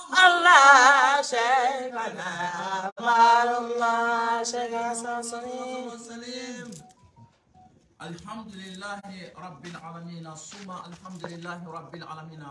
الله شيخنا أمال الله شيخنا سليم. الحمد لله رب العالمين ثم الحمد لله رب العالمين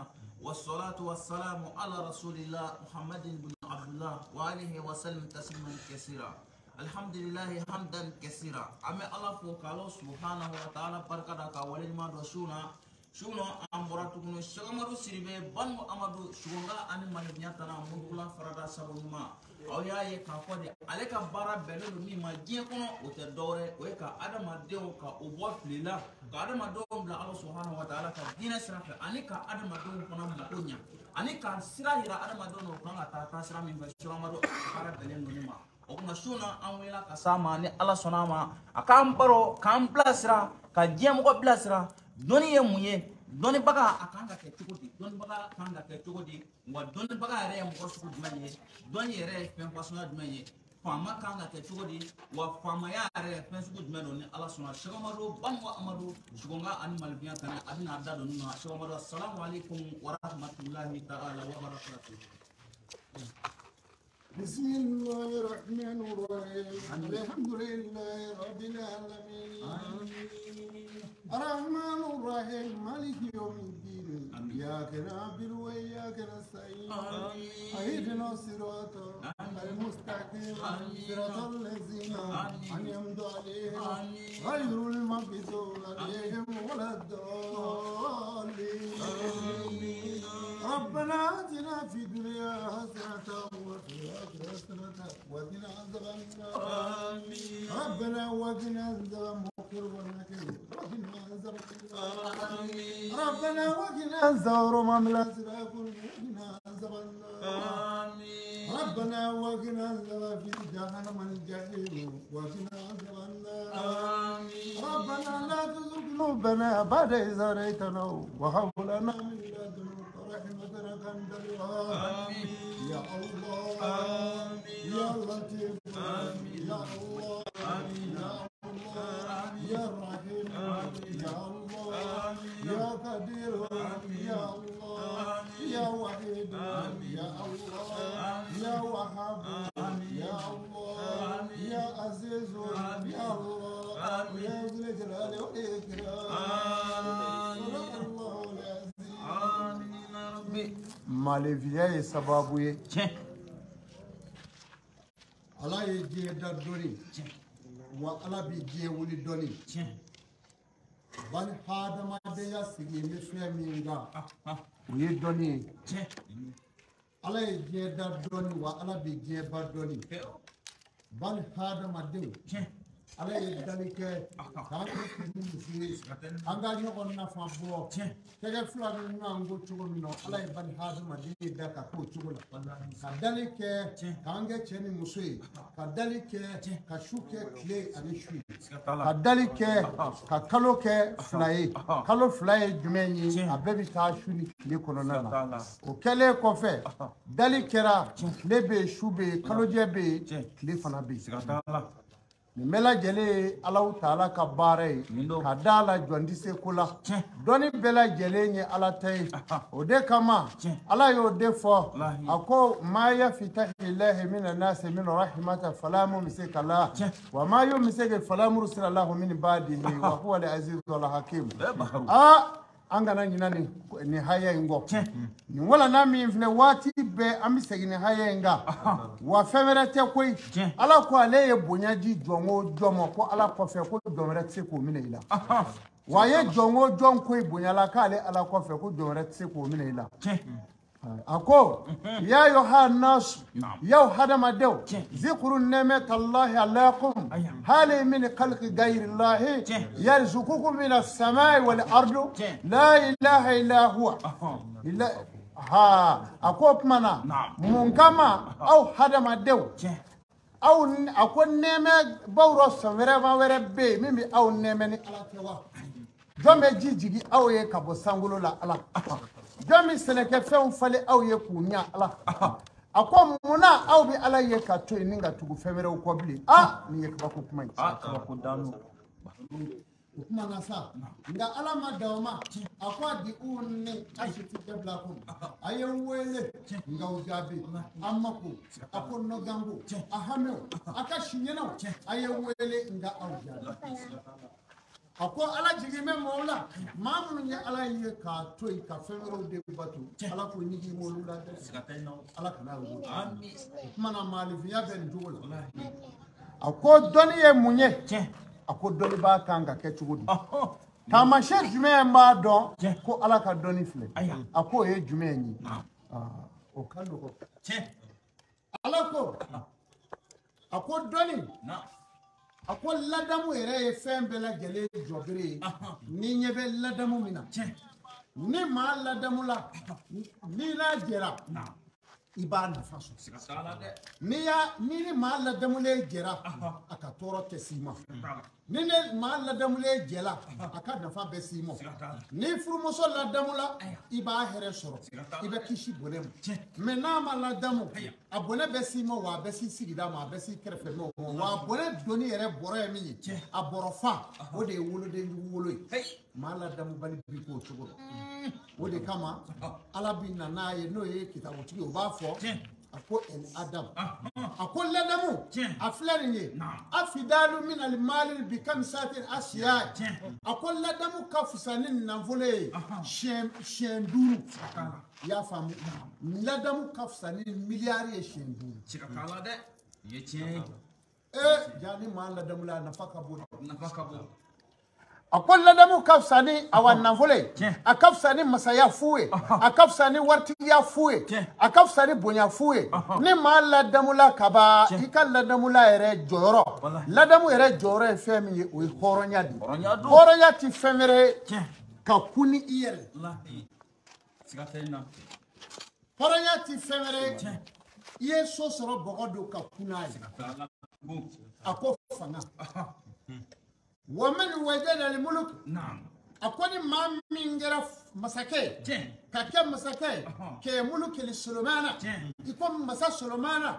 والصلاة والسلام على رسول الله محمد بن عبد الله وآله وسلم تسليما كثيرا. الحمد لله حمدا كثيرا. أما الله فوق الله سبحانه وتعالى بركة كاولين ما دوشونا شونا أمبراتكم شغمرو سيربي بانو أمادو شغلا أني مالبنياتنا مدولا فردا سبوما أو يا يكافودي عليك بارا بلو مي ما جيكونا وتدوري ويكا أدم أديو كا أبوات لله كا أدم أدوم بلا الله سبحانه وتعالى كا دين سرافة أني كا أدم أدوم كنا مكونيا أني كا سراهيرا أدم أدوم كنا تاتا سرا من بشغمرو بارا بلو نيما okuna shuna anwela kasama ni ala sonama akamparo kamplasra ka jemo ko blasra doni ye muye doni baga akanga ke chukudi doni baga kanga ke chukudi wa doni baga re mo ko suku dmanye doni re pen pasona dmanye fama kanga ke chukudi wa fama ya re pen suku dmano ni ala sona shagamaro banwa amadu shugonga animal biya tan adina adado nuna shagamaro assalamu alaikum wa rahmatullahi ta'ala wa barakatuh. بسم الله الرحمن الرحيم الحمد لله رب العالمين الرحمن الرحيم مالك يوم الدين إياك نعبد وإياك نستعين اهدنا الصراط المستقيم صراط الذين أنعمت عليهم غير المغضوب عليهم ولا الضالين. ربنا آتنا في الدنيا حسنة وفي الآخرة حسنة وقنا عذاب النار. ربنا وقنا عذاب المغفر والنكر وقنا عذاب النار. ربنا وقنا عذاب رمى الأسراك وقنا عذاب النار. ربنا وقنا عذاب في جهنم الجحيم وقنا عذاب النار. ربنا لا تزغ قلوبنا بعد إذ هديتنا وهب لنا من لدنك رحمتك أنت الوهاب. يا الله يا لطيف يا الله يا الله يا رحيم يا الله يا قدير يا الله يا وحيد يا الله يا وهاب يا الله يا عزيز يا الله يا ذو الجلال والإكرام. صدق الله العظيم. Maleviya ye sababu ye ala ye diɲɛ da dɔɔni wa ala bi diɲɛ wuli dɔɔni bali hadamadenya sigi ni fɛn min kan o ye dɔɔni ye ala ye diɲɛ da dɔɔni wa ala bi diɲɛ ba dɔɔni bali hadamadenw ala ye dali kɛ k'an kɛ muso ye an ka ɲɔgɔn nafa bɔ tɛgɛ fila ni ɲɔgɔn ko cogo min na ala ye bali hadamaden da ka k'o cogo la ka dali kɛ k'an kɛ cɛ ni muso ye ka dali kɛ ka su kɛ tile ani su ye ka dali kɛ ka kalo kɛ fila ye kalo fila ye jumɛn ye a bɛɛ bɛ taa su ni tile kɔnɔna na o kɛlen kɔfɛ dali kɛra tile bɛ yen su bɛ yen kalojɛ bɛ yen tile fana bɛ yen. Nin bɛɛ lajɛlen ye Alahu Taala ka baara ye ka da la jɔn tɛ se ko la dɔnni bɛɛ lajɛlen ye Ala ta ye o de kama Ala y'o de fɔ a ko maa yaftahillahi mina naasi min rahmatin fala mumsika laha wa maa yumsik fala mursila lahu min ba'dihi wa huwa al-azizul hakim. An kana ɲina nin haya in kɔ nin wala min filɛ waati bɛɛ an bɛ segin nin haya in kan wa fɛn wɛrɛ tɛ koyi ala ko ale ye bonya di jɔn o jɔn ma ko ala kɔfɛ ko jɔn wɛrɛ tɛ se k'o minɛ i la wa a ye jɔn o jɔn koyi bonya la k'ale ala kɔfɛ ko jɔn wɛrɛ tɛ se k'o minɛ i la a ko ya yohannas yaw hadamadenw zikuru nemetallahi alaikum hali min khalqi gayrillahi yarzuqukum min as-samai wal ardu la ilaha illa huwa a ko kumana mun kama aw hadamadenw aw a ko nɛmɛ bawrɔ sɔn wɛrɛ bɛ yen min bɛ aw nɛmɛ ni ala tɛ wa jɔn bɛ ji jigi aw ye ka bɔ sankolo la ala jɔn min sɛnɛkɛfɛnw falen aw ye k'u ɲa ala a ko munna aw bɛ ala ye ka to yen ni ka tugu fɛn wɛrɛw kɔ bilen nin ye kabako kuma ye. kuma na sa nga ala ma dawma akwa di unni ashiti dabla ko ayen wele nga ujabi amako akon no gango ahame aka shinyena ayen wele nga aujabi ako ala jigime mola mamun ya ala ye ka toy ka femero de batu ala ko nigi molula de ala kana wu amin mana malifiya ben dola ako doni ye munye ako doni ba kanga ke chugudi tama she jume ma don ko ala ka doni fle ako ye jume ni o kando ko ala ko ako doni ako ladamu ere ye fembe la gele jobere ni nyebe ladamu mina ni ma ladamu la ni la jera iba na faso ni ma ladamu le jera aka toro tesima ni ne ma ladamu le jela aka nafa be simo ni furumoso ladamu la iba here soro ibe kishi bonemu me na ma ladamu abone be simo wa be si sigida ma be si krefe no wa bone doni ere boro e mi aborofa o de wolo de wolo ma ladamu bali bi ko chogo o de kama alabi na na ye no ye kitabu tigi o ba fo ako el adam ako ladamu aflarinye afidalu min al mal bi kamsatin asya ako ladamu kafsanin nan vole shenduru ya famu ladamu kafsanin miliyari shenduru sikakala de yeche jani ma ladamu la nafaka bo akol ladamu kafsani awan navole akafsani masaya fuwe akafsani wartiya fuwe akafsani bonya fuwe ni ma ladamu la kaba ikal ladamu la ere joro ladamu ere joro femi o horonya di horonya ti femere ka kuni iyere sikatena horonya ti femere iye so soro bogodo ka kunai ako fanga ومن وجد الملك نعم أكون ما من جرف مسكين كم مسكين كملك للسلمانة يكون مسا سلمانة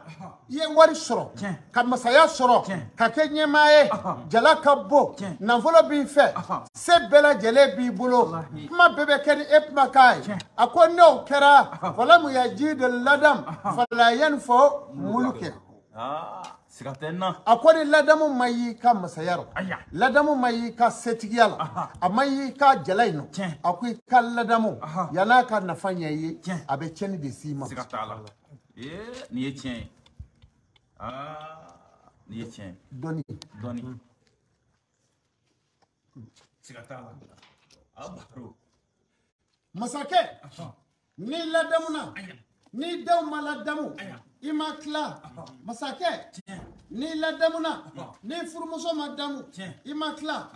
يواري سرو كم مسايا سرو ككني ماي جلا كبو نفولا بيفه سبلا جلي بيبولو ما ببكري إب مكاي أكون نو كرا فلم يجد اللدم فلا ينفو ملكه sikatena akwai ladamu mai ka masayar ladamu mai ka setigiyal amai ka jalaino akwai ka ladamu yana ka nafanya yi abe cheni de sima sikatala ni yetien ni yetien doni sikatala abaro masake ni ladamu na ni daw maladamu imakla masake ni ladamuna ni furumuso madamu imakla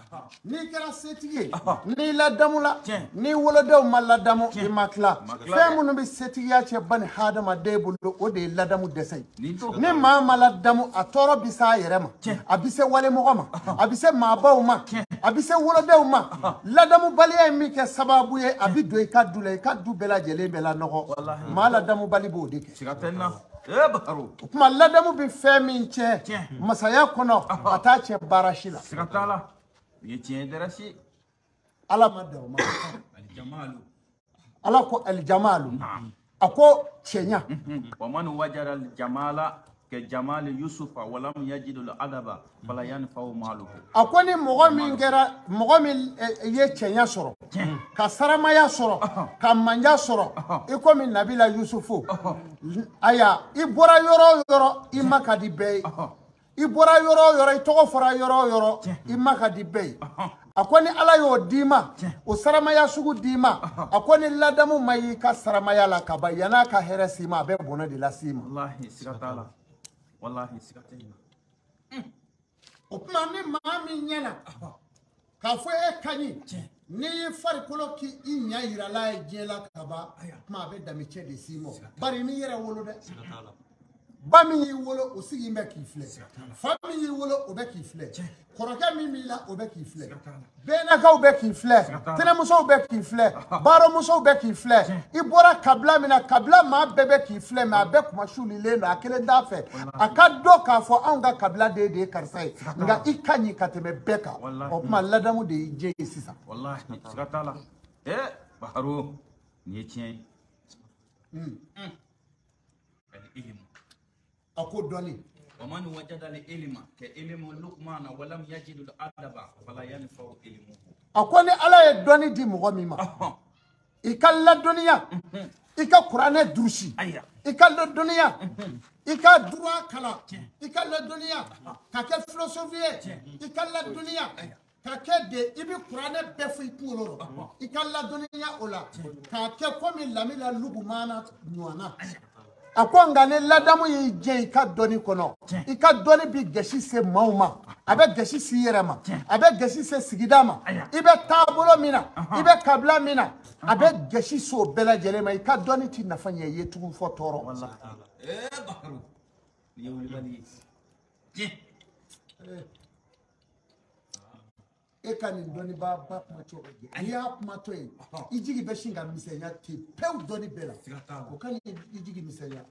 ni kera setigi ni ladamula ni wolodew maladamu imakla femunu bi setigi ya che bani hadama debulu o de ladamu desay ni ma maladamu atoro bisa yerema abise wale mogoma abise mabaw ma abise wolodew ma ladamu baliya mi ke sababu ye abido ka dule ka dubela jele bela nogo maladamu balibo de ke sikatena kuma ladamu bi femi che masaya kono atache barashila sikatala yetien derashi ala madawma aljamalu ala ko aljamalu ako chenya wa man wajara aljamala ke jamal yusuf wa lam yajid aladaba fala yanfa maluhu akoni mogo min ye chenya soro ka saramaya soro ka manja soro iko min nabila yusufu aya ibora yoro imakadi bey ibora yoro itogo fora yoro imakadi bey akoni ala yo dima o saramaya sugu dima akoni ladamu mai ka saramaya la kabayana ka heresima be bono de la sima wallahi sikatala wallahi sikatena opma ni mami nyana ka fo e kanyi ni fari kolo ki inya ira la jela kaba ma be dami che de simo bari ni yera wolo de ba min y'i wolo o sigi bɛ k'i filɛ fa min y'i wolo o bɛ k'i filɛ kɔrɔkɛ min b'i la o bɛ k'i filɛ bɛnnakaw bɛ k'i filɛ tɛnɛmusow bɛ k'i filɛ baaramusow bɛ k'i filɛ i bɔra kabila min na kabila maa bɛɛ bɛ k'i filɛ mɛ a bɛɛ kuma sulilen don a kelen t'a fɛ a ka dɔn k'a fɔ anw ka kabila de ye karisa ye nka i ka ɲi ka tɛmɛ bɛɛ kan o tuma ladamu de y'i jɛ ye sisan wallahi siga t'a la Baharo nin ye tiɲɛ ye العلم أقول دوني ومن وجد العلم كعلم لقمان ولم يجد الأدب فلا ينفع علمه أقول على دوني دي مغميما إكال الدنيا إكال قرآن دروسي إكال الدنيا إكال دروا كلا إكال الدنيا كاكل فلسفية إكال الدنيا كاكل دي إبي قرآن بفي كولورو إكال الدنيا أولا كاكل كومي لاميلا لغمانا نوانا a ko nka ni ladamu y'i jɛ i ka dɔnni kɔnɔ i ka dɔnni bi gɛsi se maaw ma a bɛ gɛsi si yɛrɛ ma a bɛ gɛsi se sigida ma i bɛ taabolo min na i bɛ kabila min na a bɛ gɛsi se o bɛɛ lajɛlen ma i ka dɔnni ti nafa ɲɛ i ye tugun fɔ tɔɔrɔ Baharo ni ye wulibali ye e ka nin dɔnnibaa ba kuma to n'i y'a kuma to yen i jigi bɛ sin ka misɛnya ten pewu dɔnni bɛɛ la o ka ɲi i jigi misɛnya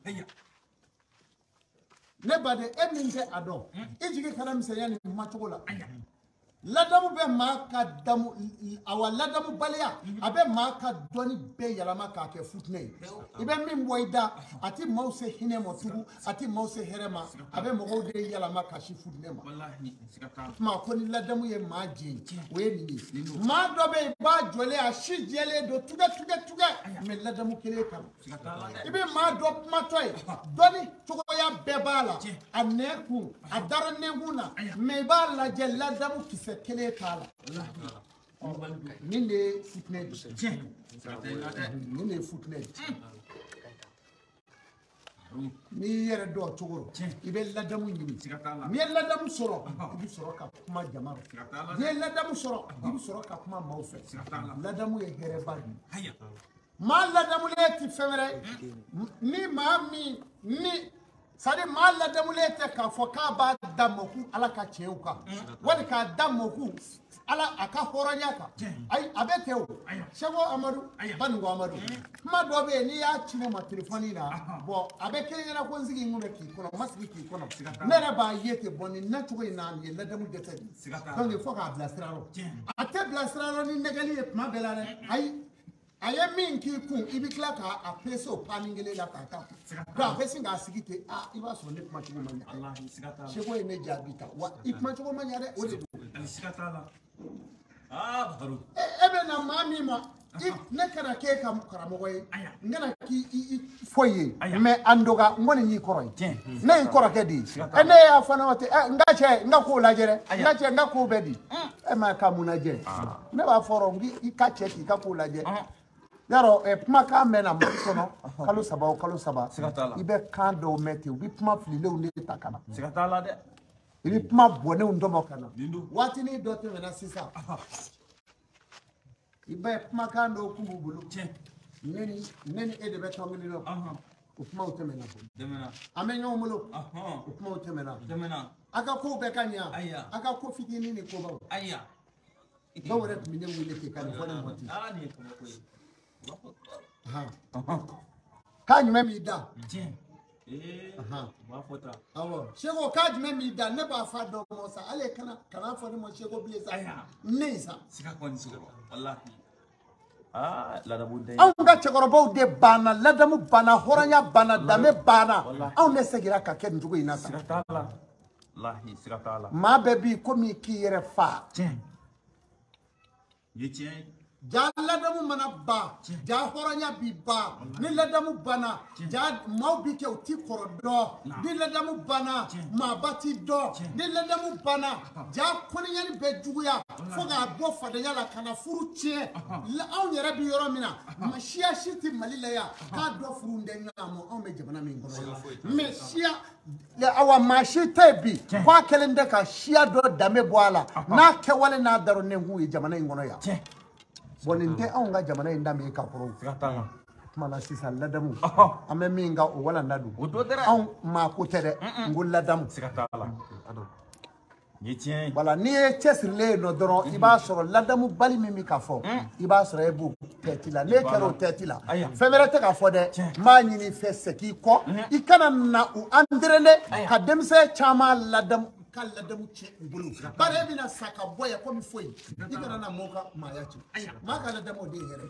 ne baden e min tɛ a dɔn i jigi kana misɛnya nin macogo la ladamu bɛ maa ka damu awa ladamu baliya a bɛ maa ka dɔnni bɛɛ yɛlɛma k'a kɛ futinɛ ye i bɛ min bɔ i da a ti maaw se hinɛ ma tugun a ti maaw se hɛrɛ ma a bɛ mɔgɔw de yɛlɛma ka si futinɛ ma tuma ko ni ladamu ye maa jɛ o ye nin ye maa dɔ bɛ yen i b'a jɔlen a si jɛlen don tugɛ mɛ ladamu kelen kama i bɛ maa dɔ kumatɔ ye dɔnni cogoya bɛɛ b'a la a nɛn kun a dara nɛnkun na mɛ i b'a lajɛ ladamu kisɛ kelen t'a la nin de ye futinɛ nin de ye futinɛ n'i yɛrɛ dɔn cogo rɔ i bɛ ladamu ɲini n'i ye ladamu sɔrɔ i bɛ sɔrɔ ka kuma jama rɔ n'i ye ladamu sɔrɔ i bɛ sɔrɔ ka kuma maaw fɛ ladamu ye hɛrɛba de ye maa ladamulen tɛ fɛn wɛrɛ ni maa min ni sadi maa ladamulen tɛ k'a fɔ k'a b'a da mɔku ala ka tiɲɛw kan wali k'a da mɔku ala a ka hɔrɔnya kan ayi a bɛ kɛ o sɛko amadu banugo amadu kuma dɔ bɛ yen n'i y'a ci ne ma telefɔni na bɔn a bɛ kelen ɲɛna ko n sigi n kun bɛ k'i kɔnɔ n ma sigi k'i kɔnɔ ne yɛrɛ b'a ye ten bɔn nin nacogo in na nin ye ladamu dɛsɛ de donc fo k'a bilasira yɔrɔ a tɛ bilasira yɔrɔ ni nɛgɛli ye tuma bɛɛ la dɛ ayi a ye min k'i kun i bɛ tila k'a pese o paani kelen la k'a ta donc a bɛ sin k'a sigi ten i b'a sɔrɔ ne kuma cogo ma ɲɛ seko ye ne jaabi ta wa i kuma cogo ma ɲɛ dɛ o de don Baharo e bɛ na maa min ma ne kana k'e ka karamɔgɔ ye n kana k'i foyi ye mɛ a ndoga n kɔni y'i kɔrɔ ye ne y'i kɔrɔkɛ de ye ne y'a fɔ ne ma ten n ka cɛ n ka kow lajɛ dɛ n ka cɛ n ka kow bɛɛ di e ma ka mun lajɛ ne b'a fɔ i ka cɛ k'i ka kow lajɛ yarɔ kumakan mɛn na mali kɔnɔ kalo saba o kalo saba i bɛ kan dɔw mɛn ten u bɛ kuma fililenw de ta ka na siga t'a la dɛ i bɛ kuma bɔnenw dɔbɔ ka na waatinin dɔ tɛmɛna sisan i bɛ kumakan dɔw k'u b'u bolo ne ni e de bɛ tɔn kelen na o kumaw tɛmɛna an bɛ ɲɔgɔn bolo o kumaw tɛmɛna a ka kow bɛɛ ka ɲɛ a ka ko fitinin ni kobaw dɔw yɛrɛ tun bɛ ne wele ten ka nin fɔ ne mɔ ten k'a jumɛn b'i da awɔ seko k'a jumɛn b'i da ne b'a fɔ a dɔw ma sa ale kana fɔ ne ma seko bilen sa ne sa siga kɔni sɔrɔ wallahi ladamu dɛ anw ka cɛkɔrɔbaw de banna ladamu banna hɔrɔnya banna danbe banna anw de seginna ka kɛ nin cogo in na sa siga t'a la wallahi siga t'a la maa bɛɛ bi komi k'i yɛrɛ fa ye tiɲɛ ye ja ladamu mana ban ja hɔrɔnya bi ban ni ladamu banna ja maaw bi kɛ u ti kɔrɔ dɔn ni ladamu banna maaba ti dɔn ni ladamu banna ja kɔniyani bɛ juguya fo k'a bɔ fadenya la ka na furu tiɲɛ anw yɛrɛ bi yɔrɔ min na siya si ti mali la yan k'a dɔ furu tɛ ɲɔgɔn ma anw bɛ jamana min kɔnɔ mɛ siya awa maa si tɛ bi k'a kɛlen tɛ ka siya dɔ danbe bɔ a la n'a kɛwale n'a daronenkun ye jamana in kɔnɔ yan bɔn nin tɛ anw ka jamana in danbe ka kɔrɔ mana sisan ladamu an bɛ min ka o walanda don o do dɛ anw maa ko tɛ dɛ n ko ladamu siga t'a la ni tiɲɛ wala n'i ye cɛsirilen ye nɔ dɔrɔn i b'a sɔrɔ ladamu bali min bɛ ka fɔ i b'a sɔrɔ e b'o tɛti la n'e kɛra o tɛti la fɛn wɛrɛ tɛ ka fɔ dɛ n b'a ɲini fɛ segin kɔ i kana na u entraîner ka denmisɛn caman ladamu ka ladamu tiɲɛ u bolo bari e bɛna sa ka bɔ yan komi foyi i kana na mɔgɔw ka maaya tiɲɛ maa ka ladamu o de ye hɛrɛ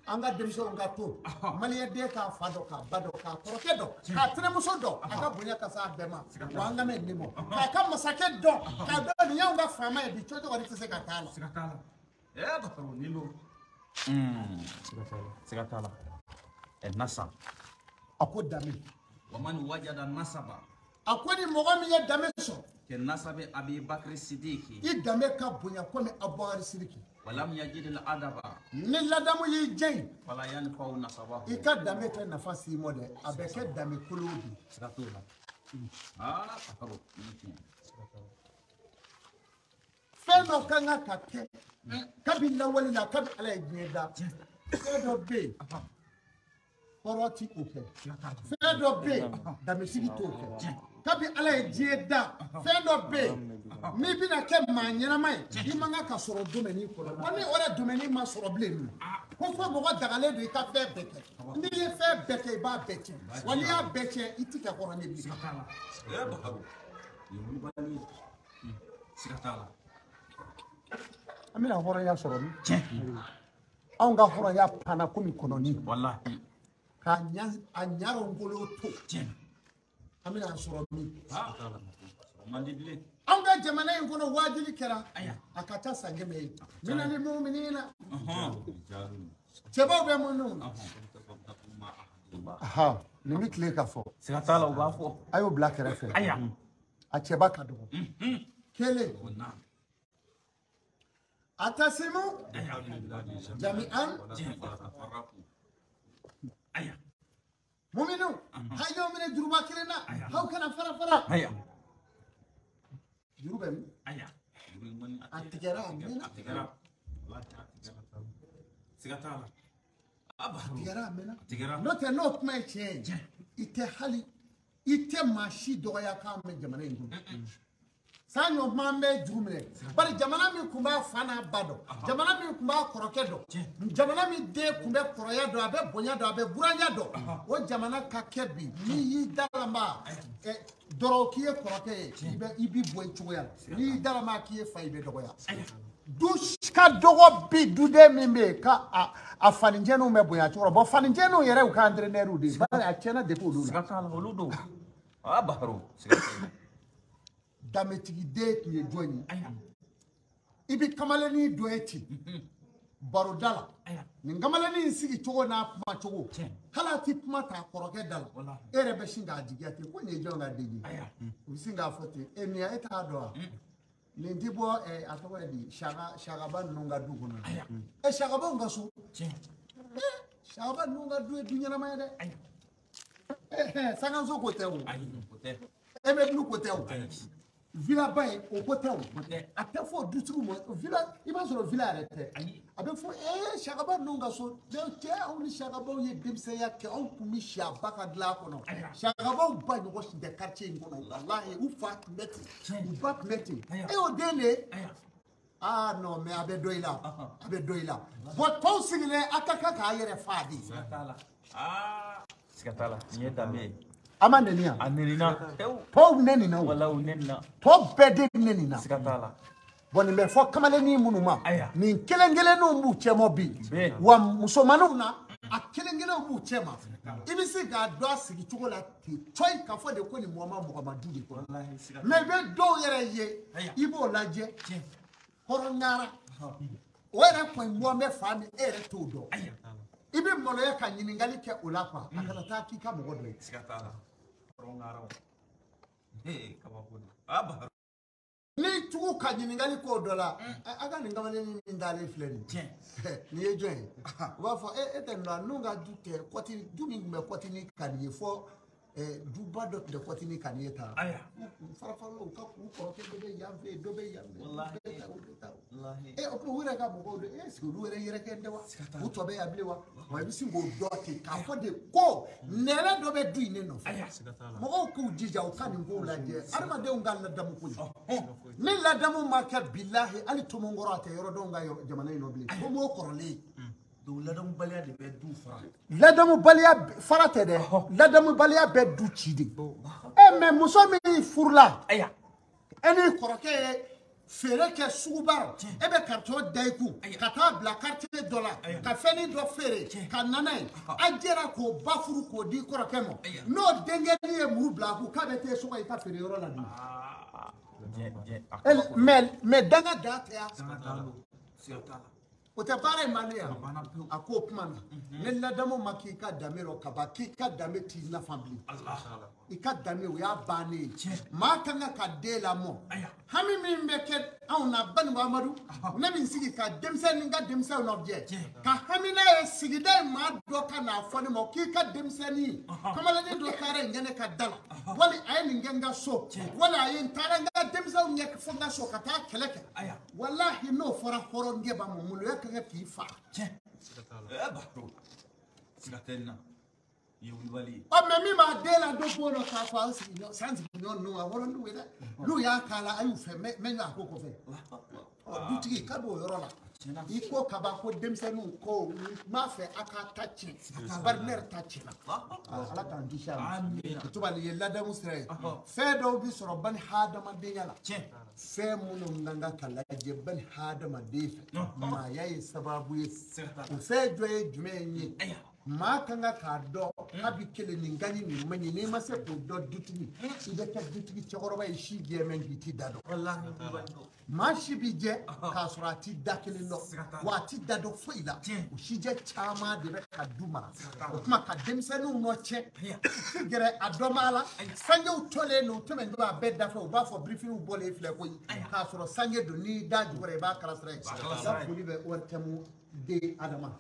an ka denmisɛnw ka to maliyɛn den k'a fa dɔn k'a ba dɔn k'a kɔrɔkɛ dɔn k'a tɛnɛmuso dɔn a ka bonya ka s'a bɛɛ ma wa an ka mɛn nin mɔ k'a ka masakɛ dɔn k'a dɔn nin y'anw ka faama ye bi cogo wɛrɛ tɛ se ka k'a la. Baro ni lo siga t'a la nasa a ko danbe wa man wajada nasaba a ko ni mɔgɔ min ye danbe sɔrɔ ke nasabi Abi Bakr Siddiqi i danbe ka bonya komi Abubakar Sidiki walam yajid al adaba ni ladamu y'i jɛn fala yanfa'u nasabahu i ka danbe tɛ nafa s'i ma dɛ a bɛ kɛ danbe kolo bi siga t'o la baro ni tiɲɛ fɛn dɔ kan ka kɛ kabi lawale la kabi ala ye diɲɛ da fɛn dɔ bɛ yen hɔrɔn ti o kɛ fɛn dɔ bɛ yen danbesigi t'o kɛ kabi ala ye diɲɛ da fɛn dɔ bɛ yen n'i bɛna kɛ maa ɲɛnama ye i man kan ka sɔrɔ domɛni kɔnɔ wa ni o yɛrɛ domɛni ma sɔrɔ bilen dun ko fɔ mɔgɔ dagalen don i ka fɛn bɛɛ kɛ n'i ye fɛn bɛɛ kɛ i b'a bɛɛ tiɲɛ wa n'i y'a bɛɛ tiɲɛ i ti kɛ hɔrɔn ne bilen. baro siga t'a la an bɛna hɔrɔnya sɔrɔ min anw ka hɔrɔnya panna komi kɔnɔni wallahi ka a ɲarɔn bolo to an bɛna sɔrɔ min man di bilen anw ka jamana in kɔnɔ wajibi kɛra a ka ca san 100 ye minal mu'minina cɛbaw bɛ minnu na nin bɛ tile ka fɔ siga t'a la u b'a fɔ a y'o bila kɛrɛfɛ a cɛba ka dɔgɔ kelen atasimu jami'an muminu hayo minɛ juruba kelen na aw kana fara fara juru bɛ min a tigɛra a mɛnna siga t'a la a tigɛra a mɛnna n'o tɛ n'o kuma ye tiɲɛ ye i tɛ maa si dɔgɔya k'an bɛ jamana in kɔnɔ san ɲɔgɔn bɛ juru minɛ bari jamana min tun b'a fa n'a ba dɔn jamana min tun b'a kɔrɔkɛ dɔn jamana min den tun bɛ kɔrɔya dɔn a bɛ bonya dɔn a bɛ buranya dɔn o jamana ka kɛ bi n'i y'i dalama dɔrɔn k'i ye kɔrɔkɛ ye i b'i bɔ i cogoya la n'i y'i dalama k'i ye fa i bɛ dɔgɔya du ka dɔgɔ bi duden min bɛ yen ka a faninjɛniw bɛ bonya cogo la faninjɛniw yɛrɛ y'u ka entraîneur de ye bari a tiɲɛna depuis olu la siga t'a la olu don baro siga t'a la danbetigiden tun ye jɔn ye i bɛ kamalennin dɔ ye ten baroda la nin kamalennin in sigi cogo n'a kuma cogo hali a ti kuma ta kɔrɔkɛ da la e yɛrɛ bɛ sin k'a jigiya ten ko nin ye jɔn ka den ye u bɛ sin k'a fɔ ten nin e t'a dɔn wa nin ti bɔ a tɔgɔ ye di sagaba ninnu ka du kɔnɔ sagabaw ka so sagaba ninnu ka du ye du ɲɛnama ye dɛ sangaso ko tɛ o e bɛ du ko tɛ o villa ba ye o ko tɛ o a tɛ fɔ dutigiw ma villa i b'a sɔrɔ villa yɛrɛ tɛ a bɛ fɔ sagaba ninnu ka so cɛ anw ni sagabaw ye denmisɛnya kɛ anw tun bɛ si a ba ka dilan kɔnɔ sagabaw ba ɲɔgɔn si tɛ quartier in kɔnɔ walahi u fa tun bɛ ten u ba tun bɛ ten e y'o den de ye non mais a bɛ dɔ i la a bɛ dɔ i la bon tɔw sigilen a ka kan k'a yɛrɛ fa de siga t'a la nin ye danbe ye a ma nɛni yan a nɛnina tɔw nɛnina o wala u nɛnina tɔ bɛɛ de nɛnina siga t'a la bon nin bɛ fɔ kamalennin minnu ma nin kelen kelenninw b'u cɛ ma bi wa musomaninw na a kelen kelenw b'u cɛ ma i bɛ se k'a dɔn a sigi cogo la ten cɔyi k'a fɔ de ko nin mɔgɔ ma du de kɔnɔ mais i bɛ dɔw yɛrɛ ye i b'o lajɛ hɔrɔnyara o yɛrɛ kɔni mɔn bɛ fa min e yɛrɛ t'o dɔn i bɛ maloya ka ɲininkali kɛ o la quoi a kana taa k'i ka mɔgɔ dɔ ye siga t'a la hɔrɔnyara kabako don n'i tugu ka ɲininkali k'o dɔ la a ka nin kamalennin min dalen filɛ nin nin ye jɔn ye u b'a fɔ e tɛ nin dɔn ninnu ka du tɛ kɔti du min tun bɛ kɔtini ka nin ye fɔ duba dɔ tun tɛ kɔtini ka ni ye ta farafaraw ka k'u kɔrɔkɛ dɔ bɛ yan fɛ dɔ bɛ yan fɛ o kuma u yɛrɛ ka mɔgɔw de sigi olu yɛrɛ yɛrɛkɛ tɛ wa u tɔ bɛ yan bilen wa wa i bɛ sin k'o dɔ ten k'a fɔ de ko nɛrɛ dɔ bɛ du in ne nɔfɛ mɔgɔw k'u jija u ka nin kow lajɛ adamadenw ka ladamu ko ye ni ladamu ma kɛ bilahi hali tomokɔrɔ a tɛ yɔrɔdenw ka jamana in nɔ bilen tomo kɔrɔlen ladamu baliya de bɛ du fara ladamu baliya fara tɛ dɛ ladamu baliya bɛ du ci de mais muso min furula e ni kɔrɔkɛ ye feere kɛ suguba e bɛ karito da i kun ka taa bila quartier dɔ la ka fɛnnin dɔ feere ka nana ye a jɛra k'o ba furu k'o di kɔrɔkɛ ma n'o denkɛnin ye muru bila a kun k'a bɛ t'e sogo i ka feere yɔrɔ la dun mais danga da tɛ yan o tɛ baara in mali yan a ko kuma na ni ladamu ma k'i ka danbe rɔ ka ban k'i ka danbe t'i nafa bilen i ka danbe o y'a bannen ye maa kan ka den lamɔ hami min bɛ kɛ anw na Banibu Amadu ne bɛ n sigi ka denmisɛn ni n ka denmisɛnw lajɛ ka hami n'a ye sigida in maa dɔ ka n'a fɔ ne ma k'i ka denmisɛnnin kamalennin dɔ taara nin kɛ ne ka da la wali a ye nin kɛ n ka so wali a ye n taara n ka denmisɛnw ɲɛ fɔ n ka so ka taa kɛlɛ kɛ walahi n'o fɔra hɔrɔnkɛ b'a ma maloya ka kɛ k'i fa mais min b'a den la dɔ b'o la k'a fɔ an sigiɲɔgɔn ninnu a wɔlɔ n'u ye dɛ n'u y'a k'a la a y'u fɛ mɛ ɲɔ a ko kɔfɛ dutigi ka don o yɔrɔ la i ko ka ban ko denmisɛnninw ko n b'a fɛ a ka ta tiɲɛ bari ne yɛrɛ ta tiɲɛna ala k'an kisi a ma o tuma nin ye ladamu sira ye fɛn dɔw bɛ sɔrɔ bani hadamadenya la fɛn minnu kan ka lajɛ bani hadamaden fɛ maaya ye sababu ye o fɛn jɔ ye jumɛn ye maa kan ka k'a dɔn k'a bɛ kelen nin ka ɲi nin man ɲi n'i ma se k'o dɔn dutigi i bɛ kɛ dutigi cɛkɔrɔba ye si jɛmɛ k'i ti da dɔn maa si bɛ jɛ k'a sɔrɔ a ti da kelen dɔn wa a ti da dɔn foyi la o sijɛ caman de bɛ ka du mara o tuma ka denmisɛnninw nɔ cɛ gɛrɛ a dɔ b'a la sangew tolen don tɛmɛ don a bɛɛ dafɛ u b'a fɔ birifiw bɔlen filɛ koyi k'a sɔrɔ sange don n'i da jukɔrɔ i b'a kala sira ye ka foli bɛ ORTM den Adama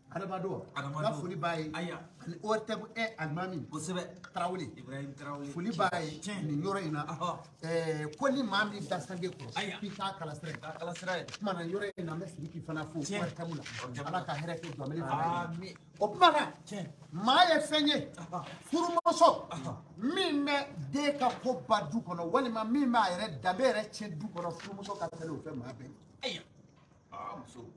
adamadenw ka foli b'a ye ani ORTM alimami kosɛbɛ Tarawele Ibrahim Tarawele foli b'a ye nin yɔrɔ in na ko ni maa min da sange kɔrɔ k'i k'a kala sira ye o tuma na yɔrɔ in na an bɛ Sidiki fana fo ORTM la ala ka hɛrɛ kɛ jɔnbɛli fana ye o tuma na maa ye fɛn ye furumuso min bɛ den ka ko ba du kɔnɔ walima min b'a yɛrɛ danbe yɛrɛ tiɲɛ du kɔnɔ furumuso ka tɛmɛ o fɛ maa bɛɛ ye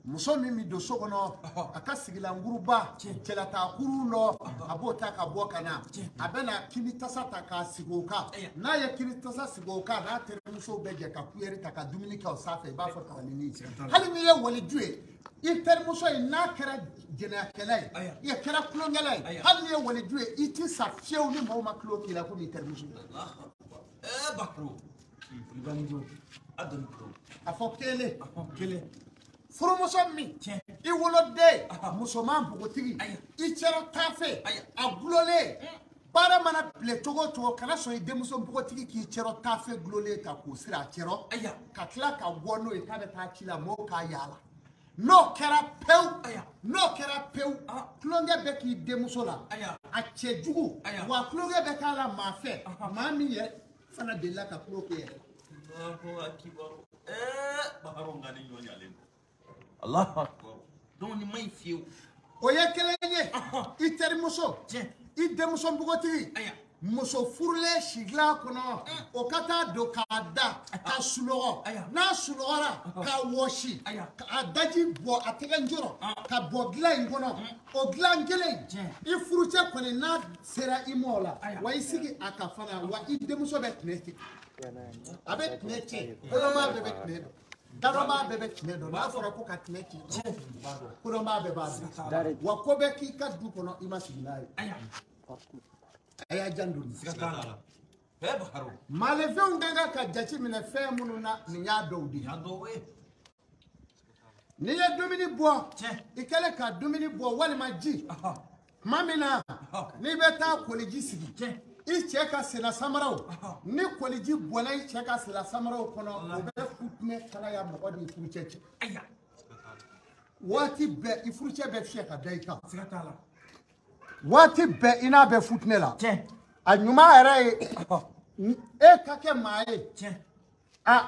muso min bɛ don so kɔnɔ a ka sigilankuruba cɛlatakuru lɔ a b'o ta ka bɔ ka na a bɛ na kini tasa ta k'a sigi o kan n'a ye kini tasa sigi o kan n'a terimusow bɛ jɛ ka kuyɛri ta ka dumuni kɛ o sanfɛ i b'a fɔ kalanni hali n'i ye waliju ye i terimuso ye n'a kɛra jɛnɛyakɛla ye i kɛra tulonkɛla ye hali n'i ye waliju ye i ti sa fiyewu ni mɔgɔw ma tulo k'i la komi i terimuso a fɔ kelen furumuso min i woloden musoman npogotigi i cɛra t'a fɛ a gulolen baara mana bile cogo o cogo kana sɔn i denmuso npogotigi k'i cɛra t'a fɛ gulolen ta k'o siri a cɛrɔ ka tila ka bɔ n'o ye k'a bɛ taa ci la mɔgɔw k'a yaala n'o kɛra pewu tulonkɛ bɛ k'i denmuso la a cɛ jugu wa tulonkɛ bɛ k'a la maa fɛ maa min yɛrɛ fana delila ka tulo kɛ yɛrɛ Allah donc ni mai fiyewu o ye kelen ye i terimuso i denmuso npogotigi muso furulen sigila kɔnɔ o ka taa don k'a da ka sunɔgɔ n'a sunɔgɔra ka wɔsi a daji bɔ a tɛgɛ njɔrɔ ka bɔ dilan in kɔnɔ o dilan kelen i furucɛ kɔni n'a sera i ma o la wa i sigi a ka fana wa i denmuso bɛ tɛnɛ ten a bɛ tɛnɛ tiɲɛ kɔnɔma bɛɛ bɛ tɛnɛ dɔn darama bɛɛ bɛ tɛnɛ dɔn n'a fɔra ko ka tɛnɛ ci kɔnɔma bɛɛ b'a dɔn wa ko bɛɛ k'i ka du kɔnɔ i ma sigi n'a ye a y'a jan don maalefɛnw ka kan ka jate minɛ fɛn minnu na nin y'a dɔw de ye n'i ye dumuni bɔ i kɛlen ka dumuni bɔ walima ji tuma min na n'i bɛ taa koliji sigi i cɛ ka sena samaraw ni koliji bɔnna i cɛ ka sena samaraw kɔnɔ o bɛ futinɛ kalaya mɔgɔ ni furucɛ cɛ waati bɛɛ i furucɛ bɛ fiyɛ ka da i kan waati bɛɛ i n'a bɛ futinɛ la a ɲuman yɛrɛ ye e ka kɛ maa ye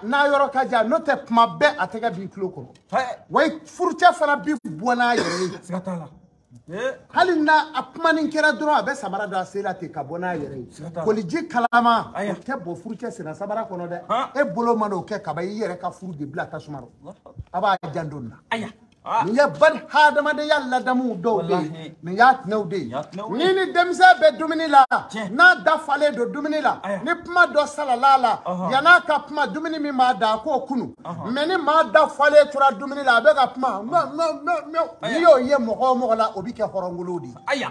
n'a yɔrɔ ka jan n'o tɛ kuma bɛɛ a tɛgɛ b'i tulo kɔrɔ wa furucɛ fana bi bɔ n'a yɛrɛ ye hali n'a a kumanin kɛra dɔrɔn a bɛ samara don a sen la ten ka bɔ n'a yɛrɛ ye koliji kalama o tɛ bɔ furucɛ senna samara kɔnɔ dɛ e bolo ma n'o kɛ kaba i yɛrɛ ka furu de bila tasuma rɔ a b'a janto nin na nin ye bani hadamadenya ladamu dɔw de ye nin y'a tinɛw de ye ni ni denmisɛn bɛ dumuni la n'a da falen don dumuni la ni kuma dɔ salala la yan'a ka kuma dumuni min b'a da a k'o kunu mɛ ni maa da falen tora dumuni la a bɛ ka kuma n'i y'o ye mɔgɔ o mɔgɔ la o bɛ kɛ hɔrɔnkolow de ye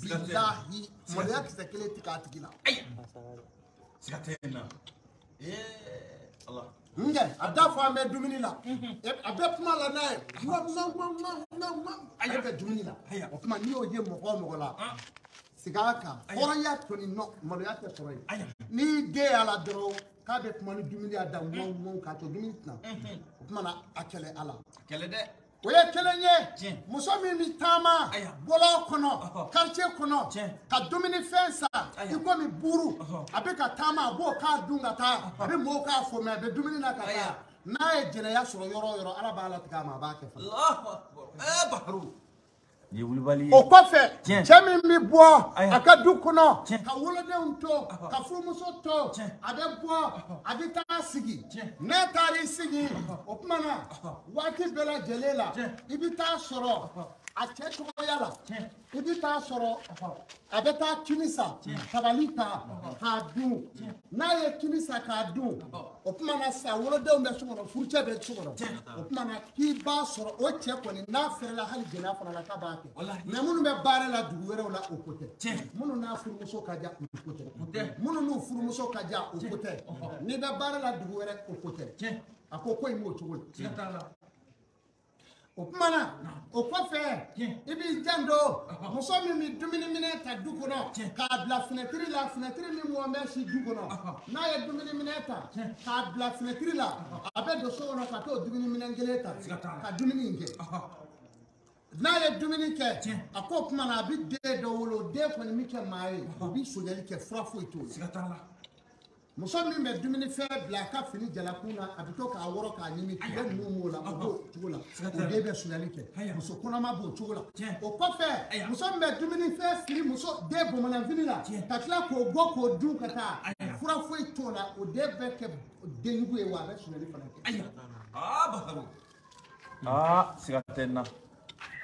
bilahi maloya kisɛ kelen tɛ k'a tigi la Nge, a da fɔ an bɛ dumuni la a bɛ kuma la n'a ye a bɛ dumuni la o kuma n'i y'o ye mɔgɔ o mɔgɔ la sigi a kan hɔrɔnya kɔni maloya tɛ sɔrɔ yen n'i den y'a la dɔrɔn k'a bɛ kuma ni dumuni y'a da ŋɔn k'a to dumuni tɛna o kuma na a kɛlɛ ala o ye kelen ye muso min bɛ taama bɔlɔ kɔnɔ quartier kɔnɔ ka dumunifɛn san i komi buru a bɛ ka taama a b'o k'a dun ka taa a bɛ mɔɔw k'a fɔ mɛ a bɛ dumuni na ka taa n'a ye jɛnɛya sɔrɔ yɔrɔ o yɔrɔ ala b'a latigɛ a ma a b'a kɛ fana o kɔfɛ cɛ min bɛ bɔ a ka du kɔnɔ ka wolodenw to ka furumuso to a bɛ bɔ a bɛ taa sigi n'a taar'i sigi o tuma na waati bɛɛ lajɛlen la i bɛ taa sɔrɔ a cɛ cogoya la i bɛ taa sɔrɔ a bɛ taa kini san tabali kan k'a dun n'a ye kini san k'a dun o tuma na sa wolodenw bɛ so kɔnɔ furucɛ bɛ so kɔnɔ o tuma na k'i b'a sɔrɔ o cɛ kɔni n'a fɛrɛla hali jɛnɛya fana la k'a b'a kɛ mɛ minnu bɛ baara la dugu wɛrɛw la o ko tɛ minnu n'a furumuso ka jan o ko tɛ minnu n'u furumuso ka jan o ko tɛ n'i bɛ baara la dugu wɛrɛ o ko tɛ a ko in b'o cogo la o tuma na o kɔfɛ i b'i janto muso min bɛ dumuni minɛ ta du kɔnɔ k'a bila finɛtiri la finɛtiri min mɔn bɛ si du kɔnɔ n'a ye dumuni minɛ ta k'a bila finɛtiri la a bɛ don so kɔnɔ ka t'o dumuni minɛ kelen ta ka dumuni in kɛ n'a ye dumuni kɛ a ko tuma na a bɛ den dɔ wolo den kɔni min kɛ maa ye o bɛ sonyali kɛ fura foyi t'o la muso min bɛ dumunifɛn bila a ka fini jalakun na a bɛ to k'a wɔrɔ k'a ɲimi tile ninnu b'o la o b'o cogo la o den bɛ sonyali kɛ muso kɔnɔma b'o cogo la o kɔfɛ muso min bɛ dumunifɛn siri muso den bamananfini la ka tila k'o bɔ k'o dun ka taa fura foyi t'o la o den bɛ kɛ denjugu ye wa a bɛ sonyali fana kɛ. Siga tɛ n na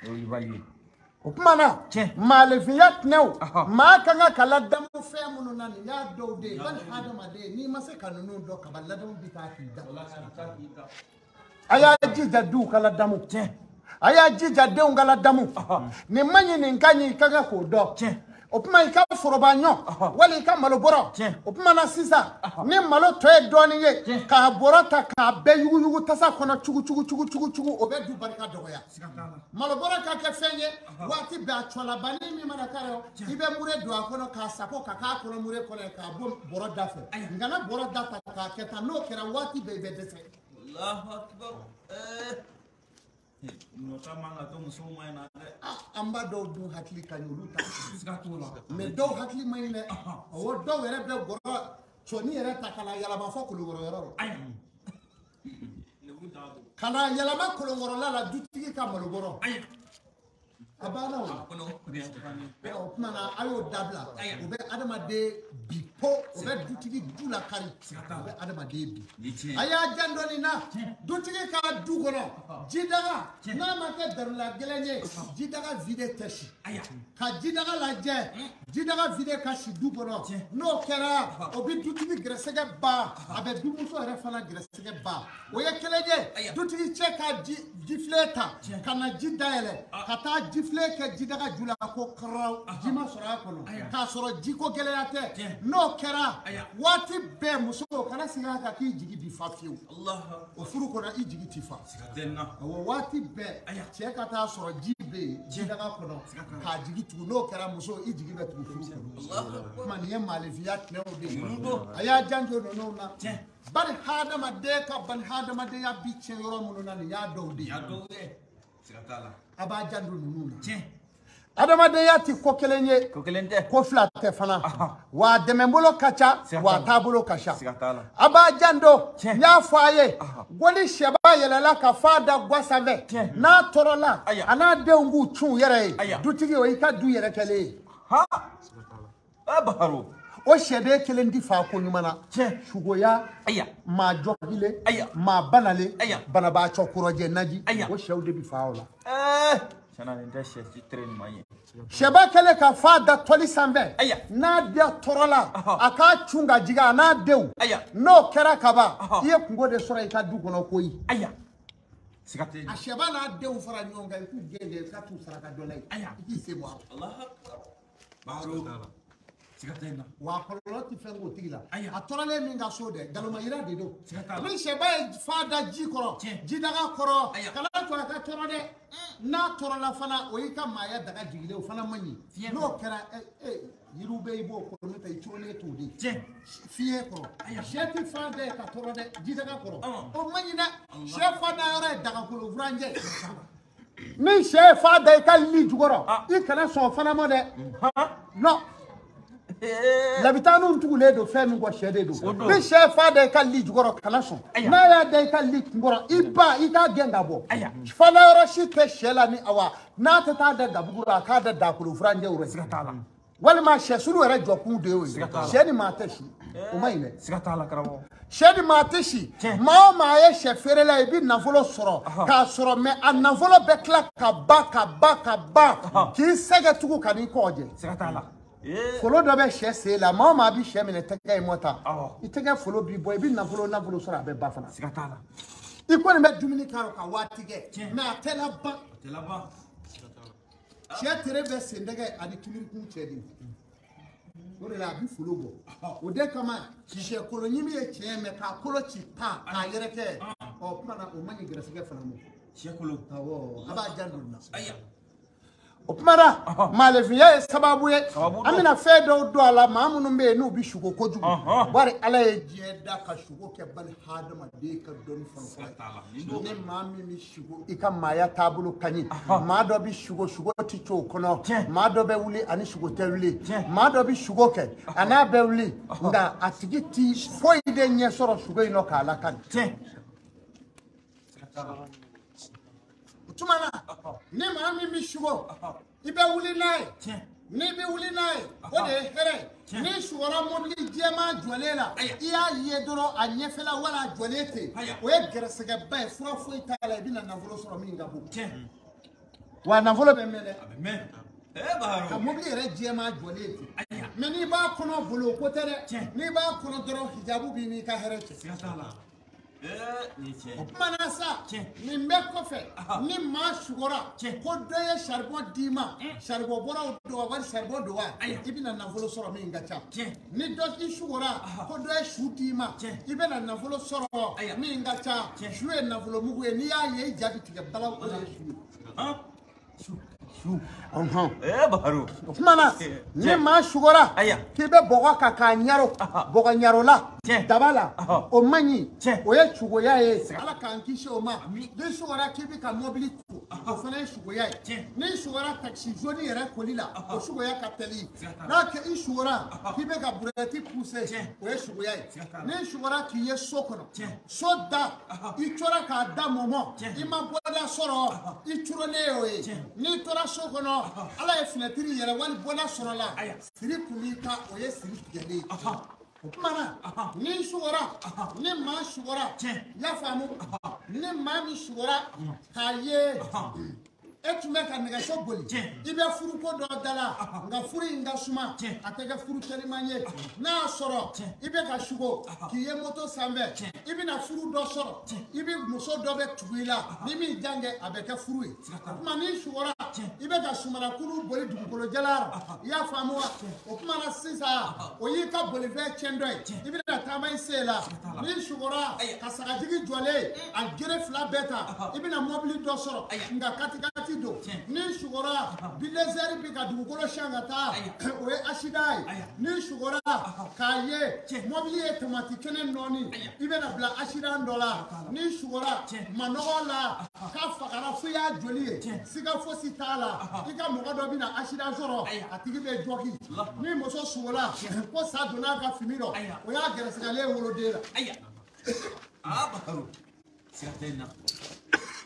o y'i bali ye. O tuma na maalefinya tinɛw maa kan ka ladamu fɛn minnu na nin y'a dɔw de ye bali hadamaden n'i ma se ka ninnu dɔn kaba ladamu bɛ taa k'i da a y'a jija duw ka ladamu a y'a jija denw ka ladamu nin ma ɲi nin ka ɲi i ka kan k'o dɔn o tuma i ka foroba ɲɔ wali i ka malo bɔrɔ o tuma na sisan ni malo tɔ ye dɔɔnin ye k'a bɔrɔ ta k'a bɛɛ yuguyugu tasa kɔnɔ cugu o bɛ du barika dɔgɔya malo bɔrɔ ka kɛ fɛn ye waati bɛɛ a cɔlabani min mana k'a la i bɛ mure don a kɔnɔ k'a sago ka k'a kɔnɔ mure kɔnɔ k'a bɔ bɔrɔ da fɛ nka na bɔrɔ da ta k'a kɛ tan n'o kɛra waati bɛɛ i bɛ dɛsɛ. An b'a dɔw dun hakili ka ɲi olu ta mɛ dɔw hakili ma ɲi dɛ o dɔw yɛrɛ bɛ gɔrɔ cɔni yɛrɛ ta ka na yɛlɛma fɔ kolokɔrɔyɔrɔ la ka na yɛlɛma kolokɔrɔla la dutigi ka malo bɔrɔ a banna o tuma na a y'o dabila o bɛ adamaden bi po o bɛ dutigi du la kari o bɛ adamaden bi a y'a jan dɔɔnin na dutigi ka du kɔnɔ jidaga n'a ma kɛ darula gɛlɛn ye jidaga vide tɛ si ka jidaga lajɛ jidaga vide ka si du kɔnɔ n'o kɛra o bɛ dutigi gɛrɛsɛgɛ ban a bɛ dumuso yɛrɛ fana gɛrɛsɛgɛ ban o ye kelen ye dutigi cɛ ka jifilen ta ka na ji dayɛlɛ ka taa jifilen kɛ jidaga ju la ko karaw ji ma sɔrɔ a kɔnɔ k'a sɔrɔ jiko gɛlɛya tɛ n'o kɛra waati bɛɛ muso kana segin a kan k'i jigi bi fa fiyewu o furu kɔnɔ i jigi ti fa o waati bɛɛ cɛ ka taa sɔrɔ ji bɛ yen jidaga kɔnɔ k'a jigi tugu n'o kɛra muso i jigi bɛ tugu furu kɔnɔ kuma nin ye maalefiya tinɛw de ye a y'a janto ninnu na bari hadamaden ka bani hadamadenya bi tiɲɛ yɔrɔ minnu na nin y'a dɔw de ye a b'a janto ninnu na adamadenya ti ko kelen ye ko kelen tɛ ko fila tɛ fana wa dɛmɛbolo ka ca wa taabolo ka ca siga t'a la a b'a jando Tiɲɛ. n y'a fɔ a ye goli sɛba yɛlɛla ka fa da gwa sanfɛ Tiɲɛ. n'a tɔɔrɔla Aya. a n'a denw b'u cun u yɛrɛ Aya. ye dutigi o i ka du yɛrɛ kɛlen ye ha Baharu o sɛden kelen ti fa ko ɲuman na Tiɲɛ. sugoya aya maa jɔgilen Aya. maa banalen Aya. banabaatɔ kurɔjɛ naji Aya. o sɛw de bi fa o la tiɲɛna nin tɛ sɛ ci tere ɲuman ye sɛba kɛlen ka fa da tɔli sanfɛ Aya. n'a den tɔɔrɔla a k'a cun ka jigin a n'a denw Aya. n'o kɛra kaban i ye kungo de sɔrɔ i ka du kɔnɔ koyi aya siga tɛ a sɛba n'a denw fara ɲɔgɔn kan i k'u gɛn de i ka t'u saraka dɔ la ye Aya. i k'i se bɔ a la Allahu Akbar Baharu siga tɛ nin na wa a kɔlɔlɔ ti fɛn k'o tigi la Aya. a tɔɔrɔlen min ka so dɛ galomayira de don Siga t'a la. ni sɛba ye fa da ji kɔrɔ Tiɲɛ. jidaga kɔrɔ Aya. kana to a ka tɔɔrɔ dɛ n'a tɔɔrɔla fana o y'i ka maaya daga jigilen o fana man ɲi Fiɲɛ n'o kɛra yiriw bɛ i b'o kɔrɔ ta i cogolen t'o de tiɲɛ fiɲɛ kɔrɔ Aya. sɛ ti fan da ye ka tɔɔrɔ dɛ jidaga kɔrɔ Ɔn. o man ɲi dɛ sɛ fa da yɔrɔ ye dagakolo furanjɛ ni sɛ ye fa da i ka li jukɔrɔ i kana sɔn o fana ma dɛ non labitanu tugulen don fɛn min kɔ sɛ de don O don. ni sɛ fa da i ka li jukɔrɔ kana sɔn Aya. n'a y'a da i ka li kunkɔrɔ i ba i k'a gɛn ka bɔ Aya. fana yɔrɔ si tɛ sɛ la ni awa n'a tɛ taa da gabugu la a k'a da dakolo furanjɛw siga rɔ t'a la walima sɛ sulu yɛrɛ jɔkun de y'o ye Siga t'a la. sɛ ni maa tɛ si o man ɲi dɛ siga t'a la karamɔgɔ sɛ ni maa tɛ si Tiɲɛ. maa o maa ye sɛ feerela ye i bɛ nafolo sɔrɔ k'a sɔrɔ mɛ a nafolo bɛ tila ka ban k'i sɛgɛ tugun ka n'i kɔ jɛ siga t'a la folo dɔ bɛ sɛ sen la maa o maa bɛ sɛ minɛ tɛgɛ in mɔ tan Awɔ. i tɛgɛ folo b'i bɔ i bɛ nafolo sɔrɔ a bɛ ba fana siga t'a la i kɔni bɛ dumuni k'a rɔ ka waati kɛ Tiɲɛ. mɛ a tɛ laban tɛ laban sɛ tere bɛ sendɛgɛ ani kimirikun cɛ de o de la a bɛ folo bɔ o de kama sɛ kolo ɲimi ye tiɲɛ mɛ k'a kolo ci pan k'a yɛrɛ kɛ ɔ kuma na o man ɲi gɛrɛsɛgɛ fana ma sɛkolo awɔ a b'a jan don na aya o kuma na maalefinya ye sababu ye Sababu don. an bɛna fɛn dɔw don a la maa minnu bɛ yen n'u bɛ sugo kojugu Ɔhɔn. bari ala ye diɲɛ da ka sugo kɛ bali hadamaden ka dɔnni siga t'a la nin fɔlɔ don ni maa min bɛ sugo i ka maaya taabolo ka ɲi maa dɔ bɛ sugo tɛ to o kɔnɔ Tiɲɛ. maa dɔ bɛ wuli ani sugo tɛ wuli Tiɲɛ. maa dɔ bɛ sugo kɛ a n'a bɛ wuli nka a tigi ti foyi de ɲɛ sɔrɔ sugo in nɔ k'a lakari tiɲɛ siga t'a la o tuma na ni maa min bɛ sugo i bɛ wuli n'a ye tiɲɛ n'i bɛ wuli n'a ye o de ye hɛrɛ ye n'i sugɔra mobili jɛman jɔlen la Aya. i y'a ye dɔrɔn a ɲɛfɛla wala a jɔlen ten Aya. o ye gɛrɛsɛgɛba ye fura foyi t'a la i bɛna nafolo sɔrɔ min ka bon tiɲɛ wa nafolo bɛ mɛn dɛ a bɛ mɛn ka Baharu mobili yɛrɛ jɛman jɔlen ten aya mɛ n'i b'a kɔnɔ bolo o ko tɛ dɛ Tiɲɛ. n'i b'a kɔnɔ dɔrɔn hijabu b'i n'i ka hɛrɛ cɛ siga t'a la nin ye tiɲɛ o ye kuma na sa Tiɲɛ. nin bɛɛ kɔfɛ ni maa sugɔra Tiɲɛ. ko dɔ ye saribɔn d'i ma saribɔn bɔra o don wa wali saribɔn don wa Aya. i bɛna nafolo sɔrɔ min ka ca Tiɲɛ. ni dɔ i sugɔra ko dɔ ye su d'i ma Tiɲɛ. i bɛna nafolo sɔrɔ Aya. min ka ca Tiɲɛ. su ye nafolo mugu ye n'i y'a ye i ja bɛ tigɛ balawu o de ye su ye. han su Baharu o kuma na ni maa sugɔra Aya. k'i bɛ bɔgɔ kan k'a ɲaro bɔgɔ ɲaro la Tiɲɛ. daba la o man ɲi Tiɲɛ. o ye sugoya ye ala k'an kisi o ma n'i sugɔra k'i bɛ ka mobili ko o fana ye sugoya ye Tiɲɛ. n'i sugɔra takisi zoni yɛrɛ koli la o sugoya ka teli Siga t'a la. n'a kɛ i sugɔra k'i bɛ ka burɛti puse Tiɲɛ. o ye sugoya ye Siga t'a la. n'i sugɔra k'i ye so kɔnɔ Tiɲɛ. so da i tora k'a da mɔmɔ Tiɲɛ. i ma bɔda sɔrɔ i turolen y'o ye Tiɲɛ. n'i tora so kɔnɔ ala ye finɛtiri yɛrɛ wali bɔda sɔrɔ la Aya. siri kun b'i kan o ye siri tigɛlen ye o kuma na Ɔhɔn. ni sugɔra ni maa sugɔra Tiɲɛ. y'a faamu ni maa min sugɔra k'a ye e tun bɛ ka nɛgɛso boli Tiɲɛ. i bɛ furuko dɔ da la nka furu in ka suma Tiɲɛ. a tɛ kɛ furu teliman ye n'a y'a sɔrɔ Tiɲɛ. i bɛ ka sugo k'i ye moto sanfɛ Tiɲɛ. i bɛna furu dɔ sɔrɔ Tiɲɛ. i bɛ muso dɔ bɛ tugu i la ni min jan kɛ a bɛ kɛ furu ye Siga t'a la. o kuma n'i sugɔra Tiɲɛ. i bɛ ka sumarakulu boli dugukolo jalan i y'a faamu wa o kuma na sisan o y'i ka bolifɛn tiɲɛ dɔ ye i bɛna taama i sen la t'a la. n'i sugɔra Aya. ka sagajigi jɔlen a gere fila bɛɛ ta i bɛna mobili dɔ sɔrɔ Aya. nka katikati waati don ni sugora bilezeri bi ka dugukolo shangata o ye asida ye ni sugora k'a ye mobili ye tamati kɛnɛ nɔɔni i bɛna bila asida dɔ la ni sugora manɔgɔ la k'a fagara fo y'a joli ye siga fosi t'a la i ka mɔgɔ dɔ bɛna asida sɔrɔ a tigi bɛ jɔki ni muso sugola ko sa donna a ka fini rɔ o y'a gɛrɛsɛgɛlen woloden la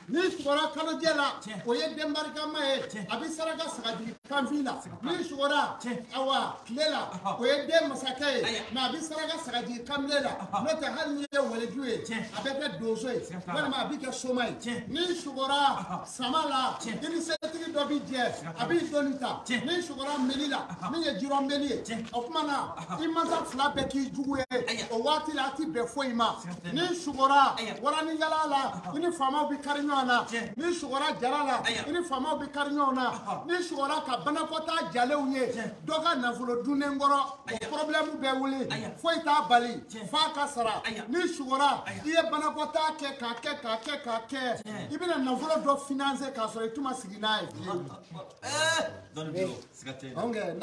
ni sugora kalojɛ la o ye den barikama ye a bɛ saraka sagajigi kanfin la ni sugora awa tile la o ye den masakɛ ye mɛ a bɛ saraka sagajigi kanbile la n'o tɛ hali n'i ye waleju ye a bɛ kɛ donso ye walima a bɛ kɛ soma ye ni sugora sama la i ni setigi dɔ bɛ jɛ a b'i dɔnni ta ni sugora meli la min ye jirɔn meli ye o tuma na i mansa fila bɛɛ k'i jugu ye o waati la a ti bɛn foyi ma ni sugora warani yala la i ni faamaw bɛ kari ɲɔgɔn na ni sugora jara la i ni faamaw bɛ kari ɲɔgɔn na ni sugora ka banakɔtaa jalenw ye dɔ ka nafolo dunnen kɔrɔ o problème bɛ wuli foyi t'a bali f'a ka sara ni sugora i ye banakɔtaa kɛ k'a kɛ k'a kɛ k'a kɛ i bɛna nafolo dɔ financer k'a sɔrɔ i tuma sigi n'a ye fiyewu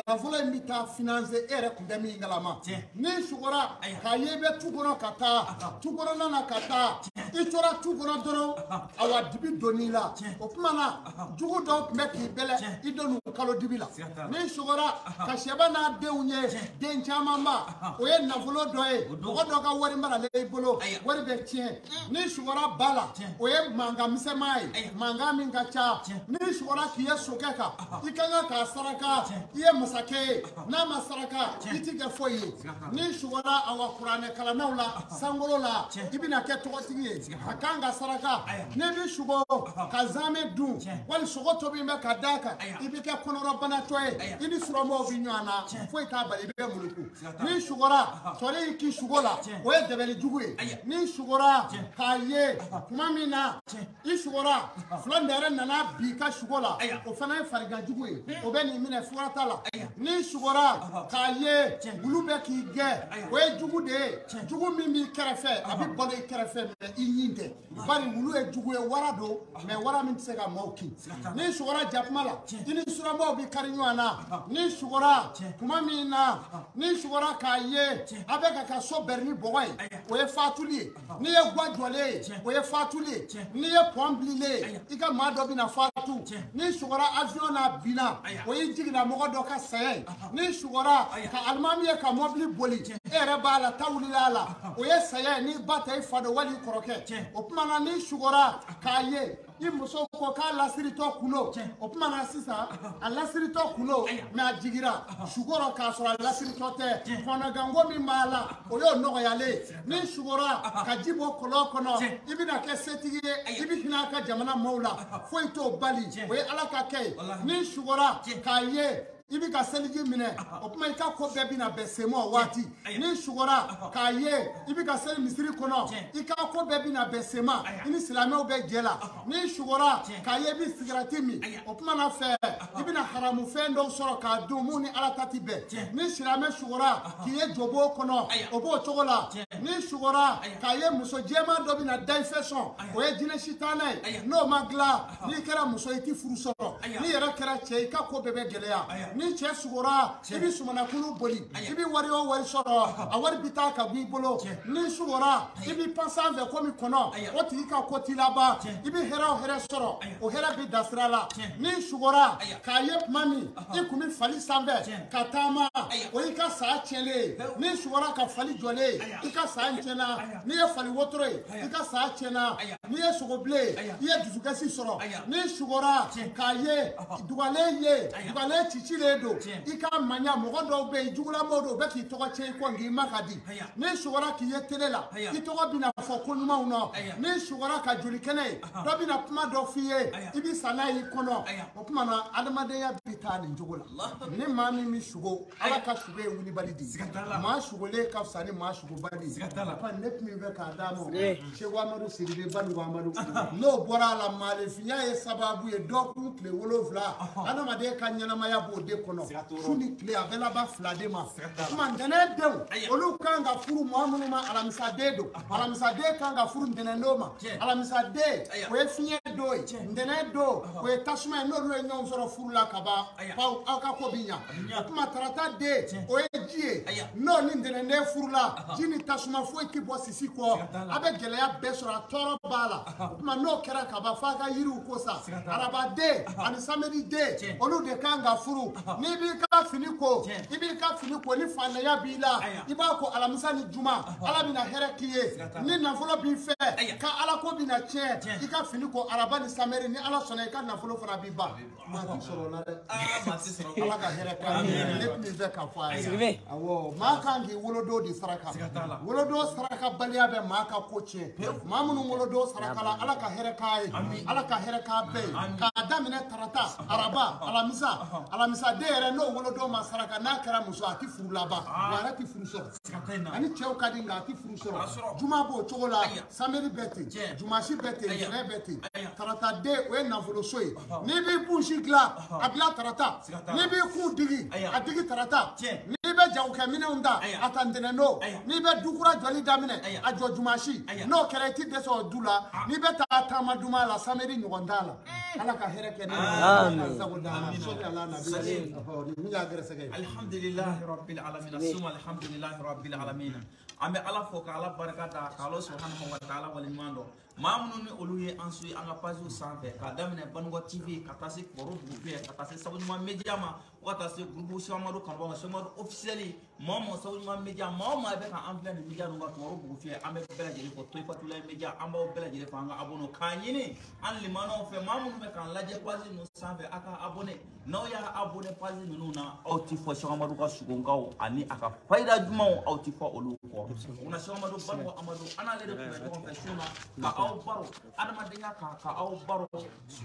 nafolo in bɛ taa financer e yɛrɛ tun tɛ min kalama ni sugora k'a ye i bɛ tu kɔnɔ ka taa tu kɔnɔna na ka taa i tora tu kɔnɔ dɔrɔn awa dibi donni la o tuma na jugu dɔw tun bɛ k'i bɛlɛ i donn'u kalo dibi la ni sugora ka sɛba n'a denw ye den caman ba o ye nafolo dɔ ye mɔgɔ dɔ ka wari maralen i bolo wari bɛ tiɲɛ ni sugora ba la o ye mankan misɛnman ye mankan min ka ca ni sugora k'i ye sokɛ kan i ka kan k'a saraka i ye masakɛ ye n'a ma saraka i ti kɛ foyi ye ni sugora awa kuranɛ kalannaw la sankolo la i bɛna kɛ tɔgɔtigi ye a kan ka saraka ni bɛ sugo ka zamɛ dun wali sogo tobi bɛ ka d'a kan i bɛ kɛ kɔnɔrɔbanatɔ ye i ni suramaw bɛ ɲɔgɔn na foyi t'a bali i bɛ muluku ni sugora tɔle y'i k'i sugo la o ye dɛbɛli jugu ye ni sugora k'a ye tuma min na i sugora fila nɛrɛ nana bi ka sugo la o fana ye farigan jugu ye o bɛ nin minɛ fura t'a la ni sugora k'a ye wulu bɛ k'i gɛn o ye jugu de ye jugu min b'i kɛrɛfɛ a bɛ balo i kɛrɛfɛ mɛ i ɲin tɛ bari wulu ye jugu ye wara don mɛ wara min tɛ se ka maaw kin ni sugora jakuma la i ni suramaw bɛ kari ɲɔgɔn na ni sugora tuma min na ni sugora k'a ye a bɛ ka so bɛri ni bɔgɔ ye o ye fatuli ye n'i ye guwa jɔlen ye o ye fatuli ye n'i ye pɔn bililen ye i ka maa dɔ bɛna fatu ni sugora avion na binna o y'i jiginna mɔgɔ dɔ ka saya ye ni sugora ka alimami ye ka mɔbili boli e yɛrɛ b'a la ta wulila a la o ye saya ye n'i ba tɛ i fa dɔn wali i kɔrɔkɛ o tuma na ni sugora k'a ye i muso ko k'a lasiritɔ kulo o tuma na sisan a lasiritɔ kulo mɛ a jigira sugɔrɔ k'a sɔrɔ a lasiritɔ tɛ kɔnɔganko min b'a la o y'o nɔgɔyalen ni sugora ka ji bɔ kɔlɔn kɔnɔ i bɛna kɛ setigi ye i bɛ hinɛ a ka jamana maaw la foyi t'o bali o ye ala ka kɛ ye ni sugora k'a ye i bɛ ka seliji minɛ o tuma i ka ko bɛɛ bɛna bɛn sema o waati ni sugora k'a ye i bɛ ka seli misiri kɔnɔ i ka ko bɛɛ bɛna bɛn sema i ni silamɛw bɛ jɛ la ni sugora k'a ye i bɛ sigarati min o tuma na fɛ i bɛna haramu fɛn dɔw sɔrɔ k'a dun mun ni ala ta ti bɛn ni silamɛ sugora k'i ye jɔbo kɔnɔ o b'o cogo la ni sugora k'a ye muso jɛman dɔ bɛna da i fɛ sɔn o ye jinɛ sitanɛ ye n'o ma dilan n'i kɛra muso i ti furu sɔrɔ n'i yɛrɛ kɛra cɛ i ka ko bɛɛ bɛ gɛlɛya ni cɛ sugora i bɛ sumanakulu boli i bɛ wari o wari sɔrɔ a wari bɛ taa ka bɔ i bolo ni sugora i bɛ pan sanfɛ komi kɔnɔ o tigi ka ko t'i laban i bɛ hɛrɛ o hɛrɛ sɔrɔ o hɛrɛ bɛ dan sira la ni sugora k'a ye tuma min i kun bɛ fali sanfɛ ka taama o y'i ka saya tiɲɛlen ye ni sugora ka fali jɔlen i ka saya tiɲɛna n'i ye fali wotoro ye i ka saya tiɲɛna n'i ye sogobilen i ye dusukasi sɔrɔ ni sugora k'a ye dugalen ye dugalen cicilen don i ka maɲa mɔgɔ dɔw bɛ yen jugulamaw don u bɛ k'i tɔgɔ tiɲɛ i kɔ nk'i ma ka di ni sugora k'i ye tele la i tɔgɔ bɛna fɔ ko ɲumanw na ni sugora ka joli kɛnɛ ye dɔ bɛna kuma dɔ f'i ye i bɛ sa n'a y'i kɔnɔ o tuma na adamadenya bɛ taa nin cogo la ni maa min bɛ sugo ala ka sugo ye wulibali de ye maa sugolen ka fisa ni maa sugobali ye ne tun bɛ k'a d'a ma Seku Amadu Sidibe Banugu Amadu n'o bɔra a la maaninfinya ye sababu ye dɔgɔkun tile 7 adamaden ka ɲɛnamaya b'o de kɔnɔ su ni tile a bɛ laban 2 de ma tuma ntɛnɛn denw olu kan ka furu mɔgɔ minnu ma alamisaden don alamisaden kan ka furu ntɛnɛndon ma alamisaden o ye fiɲɛ do ndene do o ye tasuma ye n'olu ye ɲɔgɔn sɔrɔ furu la ka ban paw aw ka ko bi ɲa o tuma tarata de o ye ji ye n'o ni ntɛnɛnden furu la ji ni tasuma foyi ti bɔ sisi kɔ a bɛ gɛlɛya bɛɛ sɔrɔ a tɔɔrɔ b'a la o tuma n'o kɛra ka ban f'a ka yiriw ko sa araba den ani samedi den olu de kan ka furu n'i b'i ka fini ko i b'i ka fini ko ni fantanya b'i la i b'a ko alamisa ni juma ala bɛna hɛrɛ k'i ye ni nafolo b'i fɛ ka ala ko bɛna tiɲɛ i ka fini ko araba ni samedi ni ala sɔnna i ka nafolo fana b'i ban maa ti sɔrɔ o la dɛ ala ka hɛrɛ k'a ye ne tun bɛ fɛ k'a fɔ a ye awɔ maa kan k'i wolodon de saraka wolodon sarakabaliya bɛ maa ka ko tiɲɛ maa minnu wolodon saraka la ala ka hɛrɛ k'a ye ala ka hɛrɛ k'a bɛɛ ye k'a daminɛ tarata araba alamisa den yɛrɛ n'o wolodon ma saraka n'a kɛra muso a ti furu laban wa a yɛrɛ ti furu sɔrɔ ani cɛw ka di nka a ti furu sɔrɔ juma b'o cogo la samedi bɛ ten jumasi bɛ ten jɛnɛ bɛ ten tarata den o ye nafoloso ye n'i b'i buusi dilan a dilan tarata n'i b'i kun digi a digi tarata n'i bɛ jagokɛminɛnw da a ta ntɛnɛndon n'i bɛ dukura jɔli daminɛ a jɔ jumasi n'o kɛra i ti dɛsɛ o du la n'i bɛ taa taama duma la samedi ɲɔgɔn t'a la ala ka hɛrɛ kɛ ne sago d'ala sɔli ala nabi min y'a gɛrɛsɛgɛ alhamdulillahi rabbil alamin summa alhamdulillahi rabbil alamin an bɛ ala fo ka ala barika da ka ala subhanahu wa ta'ala waleɲuman dɔn maa minnu ni olu ye an suit an ka pagew sanfɛ k'a daminɛ Banugɔ TV ka taa se Kɔrɔ Bugu ka taa se Sabuɲuman Media ma fo ka taa se groupe Cheikh Amadou kanubaw ma Cheikh Amadou officiel maa o maa Sabuɲuman Media maa o maa bɛ ka an filɛ nin media ninnu kan Kɔrɔ Bugu an bɛ bɛɛ lajɛlen fɔ Toyifatulayi Media an b'aw bɛɛ lajɛlen fɔ an ka abonné k'a ɲini an limanaw fɛ maa minnu bɛ k'an lajɛ page ninnu sanfɛ a ka abonné n'aw y'a abonné page ninnu na aw ti fɔ Cheikh Amadou ka sugonkaw ani a ka fayida jumanw aw ti fɔ olu kɔ una Cheikh Amadou Banugɔ Amadou an n'ale de tun bɛ ɲɔgɔn fɛ su na ka aw baro adamadenya kan ka aw baro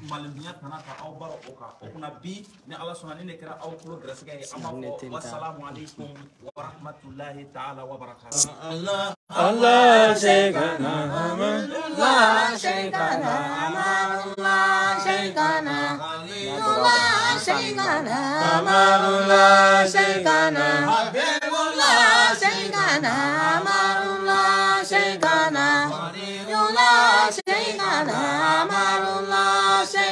malendunya kana ka aw baro o kan o kunna bi ni ala sɔnna ni ne kɛra aw tulo gɛrɛsɛgɛ ye an b'a fɔ wasalamu alaikum wa rahmatulahi ta'ala wa barakatuh Allah shaykana Allah shaykana Allah shaykana Allah shaykana Allah shaykana Habibullah shaykana Allah shaykana Allah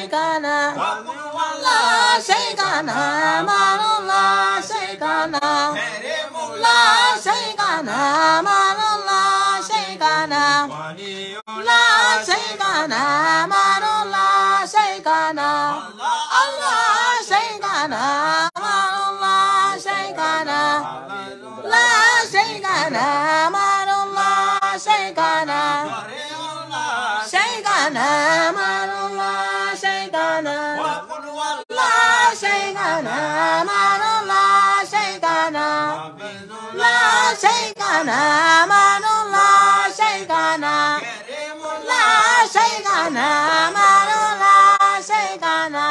shaykana Allah shaykana Allah shaykana Allah shaykana Allah shaykana Allah shaykana Allah shaykana Allah shaykana Allah shaykana Allah shaykana Allah shaykana Allah shaykana shaykana Allah shaykana Allah shaykana Allah shaykana La shaykana Allah shaykana La shaykana Allah shaykana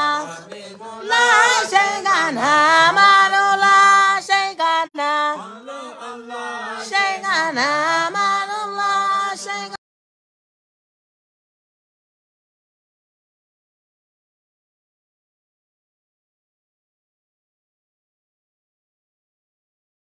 La shaykana